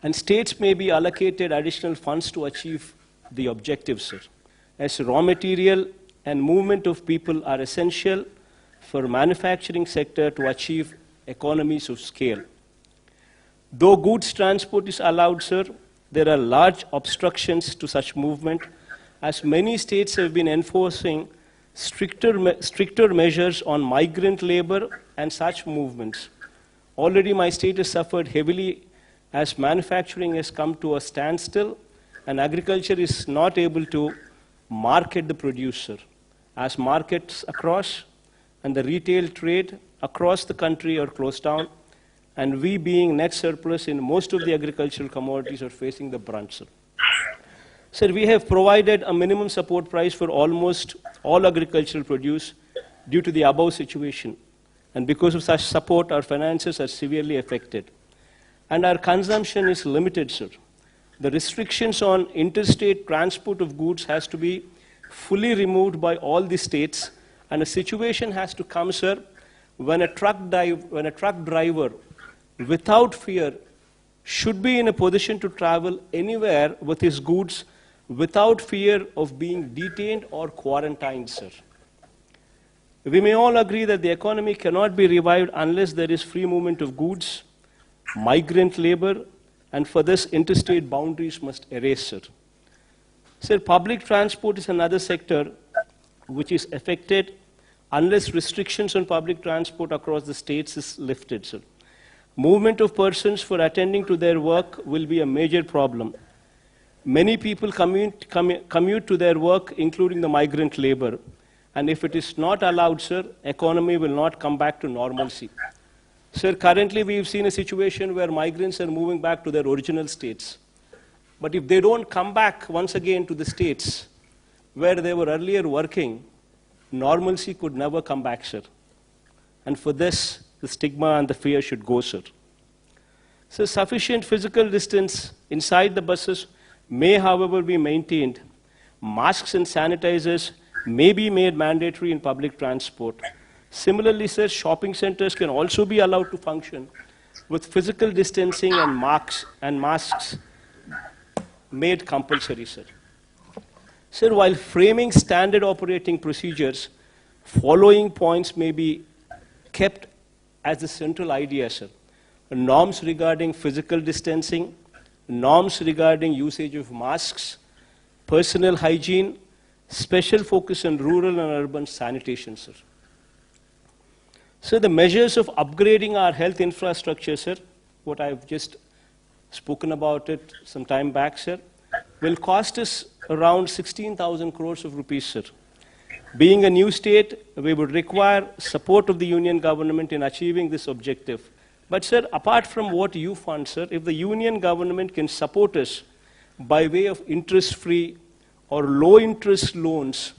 And states may be allocated additional funds to achieve the objectives, sir, as raw material and movement of people are essential for manufacturing sector to achieve economies of scale. Though goods transport is allowed, sir, there are large obstructions to such movement, as many states have been enforcing stricter measures on migrant labor and such movements. Already my state has suffered heavily as manufacturing has come to a standstill and agriculture is not able to market the producer, as markets across and the retail trade across the country are closed down, and we being net surplus in most of the agricultural commodities are facing the brunt, sir. Sir, we have provided a minimum support price for almost all agricultural produce due to the above situation, and because of such support, our finances are severely affected. And our consumption is limited, sir. The restrictions on interstate transport of goods has to be fully removed by all the states, and a situation has to come, sir, when a truck driver, without fear, should be in a position to travel anywhere with his goods without fear of being detained or quarantined, sir. We may all agree that the economy cannot be revived unless there is free movement of goods, migrant labor, and for this interstate boundaries must erase, sir. Sir, public transport is another sector which is affected unless restrictions on public transport across the states is lifted, sir. Movement of persons for attending to their work will be a major problem. Many people commute to their work, including the migrant labor, and if it is not allowed, sir, economy will not come back to normalcy. Sir, currently we've seen a situation where migrants are moving back to their original states. But if they don't come back once again to the states where they were earlier working, normalcy could never come back, sir. And for this, the stigma and the fear should go, sir. So sufficient physical distance inside the buses may, however, be maintained. Masks and sanitizers may be made mandatory in public transport. Similarly, sir, shopping centers can also be allowed to function with physical distancing and masks made compulsory, sir. Sir, while framing standard operating procedures, following points may be kept as the central idea, sir. Norms regarding physical distancing, norms regarding usage of masks, personal hygiene, special focus on rural and urban sanitation, sir. So the measures of upgrading our health infrastructure, sir, what I've just spoken about it some time back, sir, will cost us around 16,000 crores of rupees, sir. Being a new state, we would require support of the union government in achieving this objective. But, sir, apart from what you fund, sir, if the union government can support us by way of interest-free or low-interest loans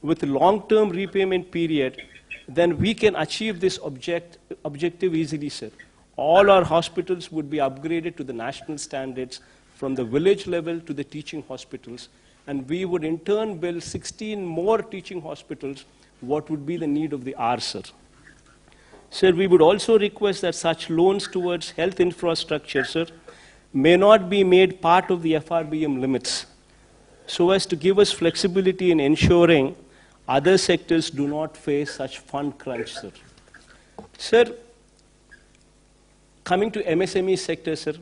with long-term repayment period, then we can achieve this objective easily, sir. All our hospitals would be upgraded to the national standards from the village level to the teaching hospitals, and we would in turn build 16 more teaching hospitals, what would be the need of the hour, sir. Sir, we would also request that such loans towards health infrastructure, sir, may not be made part of the FRBM limits, so as to give us flexibility in ensuring other sectors do not face such fund crunch, sir. Sir, coming to MSME sector, sir.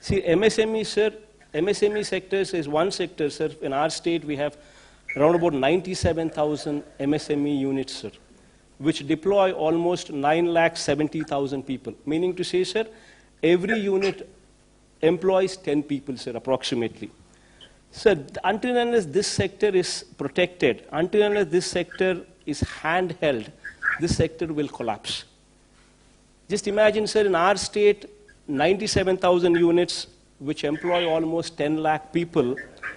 See, MSME, sir, MSME sectors is one sector, sir. In our state, we have around about 97,000 MSME units, sir, which deploy almost 9,70,000 people. Meaning to say, sir, every unit employs 10 people, sir, approximately. Sir, until and unless this sector is protected, until and unless this sector is handheld, this sector will collapse. Just imagine, sir, in our state, 97,000 units, which employ almost 10 lakh people.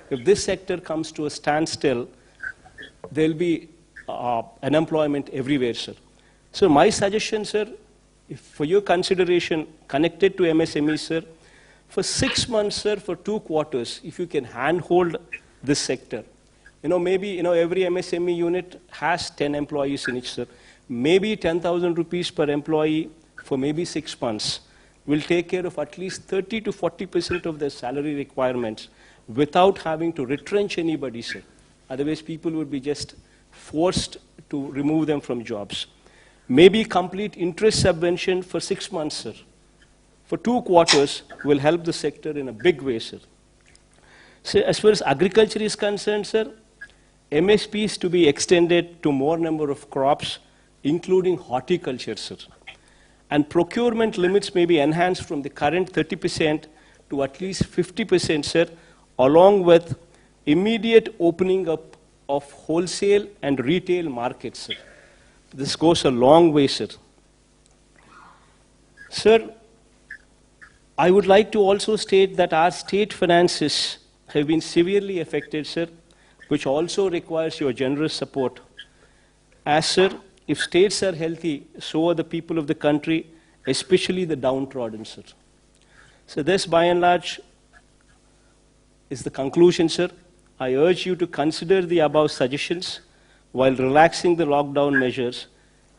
If this sector comes to a standstill, there will be unemployment everywhere, sir. So my suggestion, sir, if for your consideration connected to MSME, sir, for 6 months, sir, for 2 quarters, if you can handhold this sector. Maybe, every MSME unit has 10 employees in it, sir. Maybe 10,000 rupees per employee for maybe 6 months. will take care of at least 30 to 40% of their salary requirements without having to retrench anybody, sir. Otherwise, people would be just forced to remove them from jobs. Maybe complete interest subvention for 6 months, sir. For 2 quarters will help the sector in a big way, sir. So as far as agriculture is concerned, sir, MSP is to be extended to more number of crops, including horticulture, sir. And procurement limits may be enhanced from the current 30% to at least 50%, sir, along with immediate opening up of wholesale and retail markets, sir. This goes a long way, sir. Sir, I would like to also state that our state finances have been severely affected, sir, which also requires your generous support. As, sir, if states are healthy, so are the people of the country, especially the downtrodden, sir. So this, by and large, is the conclusion, sir. I urge you to consider the above suggestions while relaxing the lockdown measures,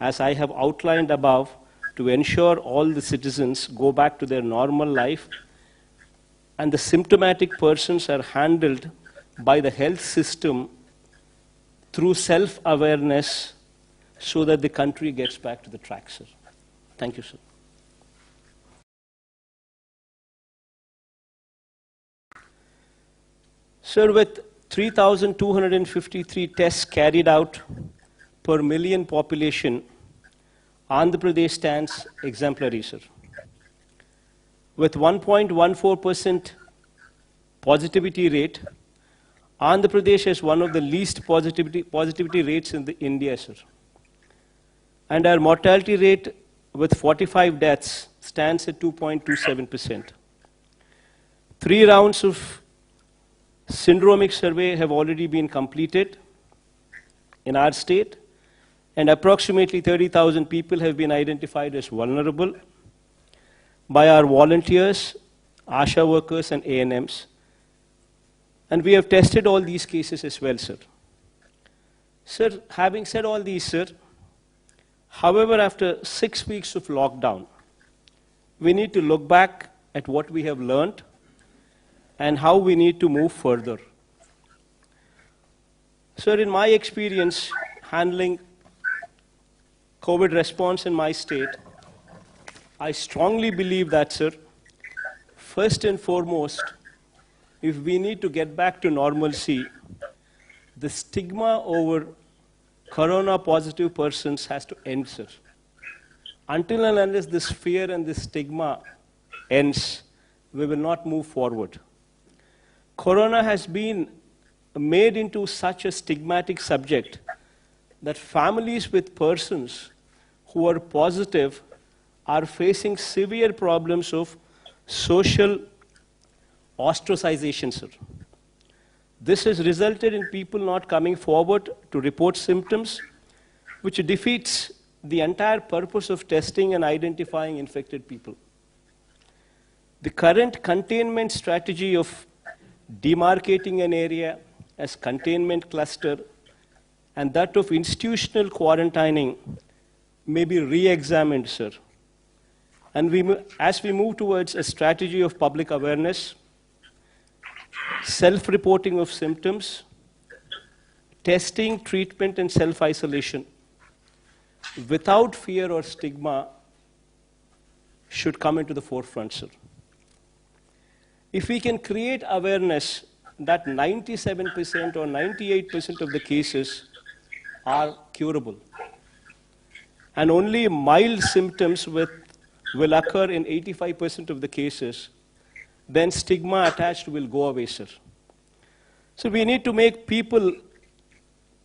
as I have outlined above, to ensure all the citizens go back to their normal life and the symptomatic persons are handled by the health system through self-awareness so that the country gets back to the track, sir. Thank you, sir. Sir, with 3,253 tests carried out per million population, Andhra Pradesh stands exemplary, sir. With 1.14% positivity rate, Andhra Pradesh has one of the least positivity rates in India, sir. And our mortality rate with 45 deaths stands at 2.27%. 3 rounds of syndromic survey have already been completed in our state, and approximately 30,000 people have been identified as vulnerable by our volunteers, ASHA workers, and ANMs. And we have tested all these cases as well, sir. Sir, having said all these, sir, however, after 6 weeks of lockdown, we need to look back at what we have learned and how we need to move further. Sir, in my experience handling COVID response in my state, I strongly believe that, sir, first and foremost, if we need to get back to normalcy, the stigma over corona-positive persons has to end, sir. Until and unless this fear and this stigma ends, we will not move forward. Corona has been made into such a stigmatic subject that families with persons who are positive are facing severe problems of social ostracization, sir. This has resulted in people not coming forward to report symptoms, which defeats the entire purpose of testing and identifying infected people. The current containment strategy of demarcating an area as containment cluster and that of institutional quarantining may be re-examined, sir. And as we move towards a strategy of public awareness, self-reporting of symptoms, testing, treatment, and self-isolation, without fear or stigma, should come into the forefront, sir. If we can create awareness that 97% or 98% of the cases are curable, and only mild symptoms will occur in 85% of the cases, then stigma attached will go away, sir. So we need to make people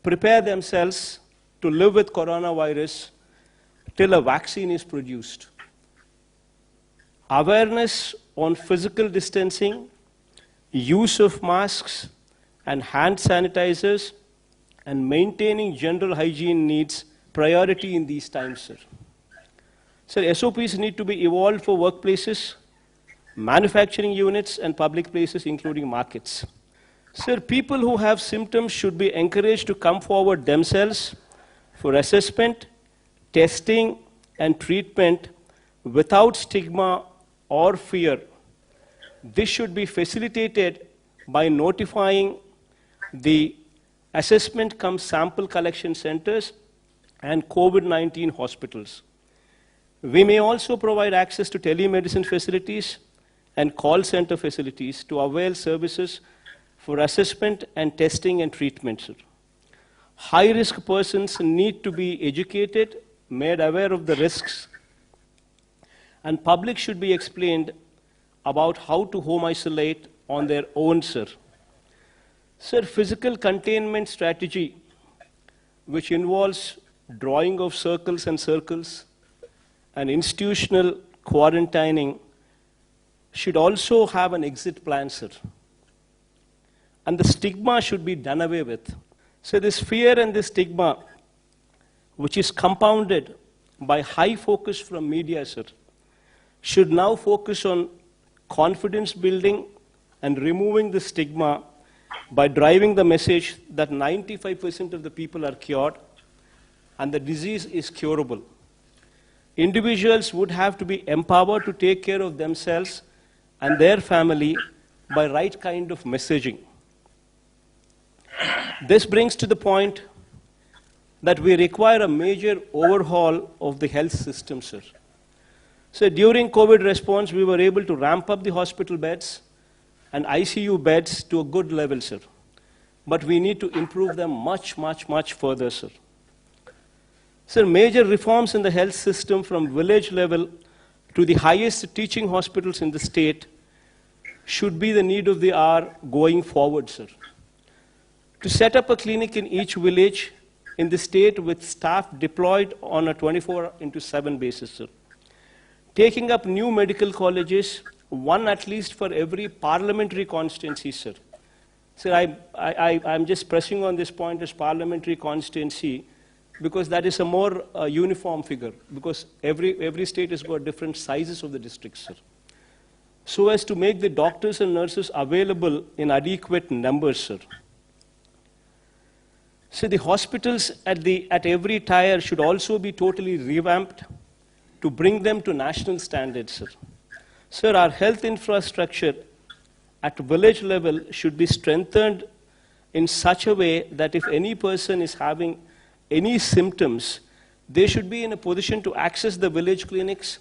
prepare themselves to live with coronavirus till a vaccine is produced. Awareness on physical distancing, use of masks and hand sanitizers, and maintaining general hygiene needs priority in these times, sir. Sir, SOPs need to be evolved for workplaces, manufacturing units, and public places, including markets. Sir, people who have symptoms should be encouraged to come forward themselves for assessment, testing, and treatment without stigma or fear. This should be facilitated by notifying the assessment cum sample collection centers and COVID-19 hospitals. We may also provide access to telemedicine facilities and call center facilities to avail services for assessment and testing and treatment. High-risk persons need to be educated, made aware of the risks, and public should be explained about how to home isolate on their own, sir. Sir, physical containment strategy, which involves drawing of circles and circles and institutional quarantining, should also have an exit plan, sir. And the stigma should be done away with. So this fear and this stigma, which is compounded by high focus from media, sir, should now focus on confidence building and removing the stigma by driving the message that 95% of the people are cured and the disease is curable. Individuals would have to be empowered to take care of themselves and their family by right kind of messaging. This brings to the point that we require a major overhaul of the health system, sir. So during COVID response, we were able to ramp up the hospital beds and ICU beds to a good level, sir. But we need to improve them much, much, much further, sir. Sir, major reforms in the health system from village level to the highest teaching hospitals in the state should be the need of the hour going forward, sir. To set up a clinic in each village in the state with staff deployed on a 24/7 basis, sir. Taking up new medical colleges, one at least for every parliamentary constituency, sir. Sir, I'm just pressing on this point as parliamentary constituency because that is a more uniform figure, because every state has got different sizes of the districts, sir. So as to make the doctors and nurses available in adequate numbers, sir. So the hospitals at every tier should also be totally revamped to bring them to national standards, sir. Sir, our health infrastructure at village level should be strengthened in such a way that if any person is having any symptoms, they should be in a position to access the village clinics,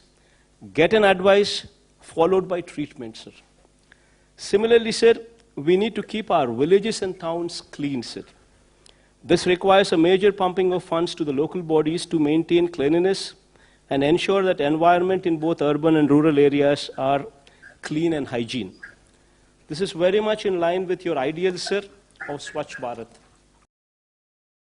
get an advice, followed by treatment, sir. Similarly, sir, we need to keep our villages and towns clean, sir. This requires a major pumping of funds to the local bodies to maintain cleanliness and ensure that environment in both urban and rural areas are clean and hygiene. This is very much in line with your ideals, sir, of Swachh Bharat.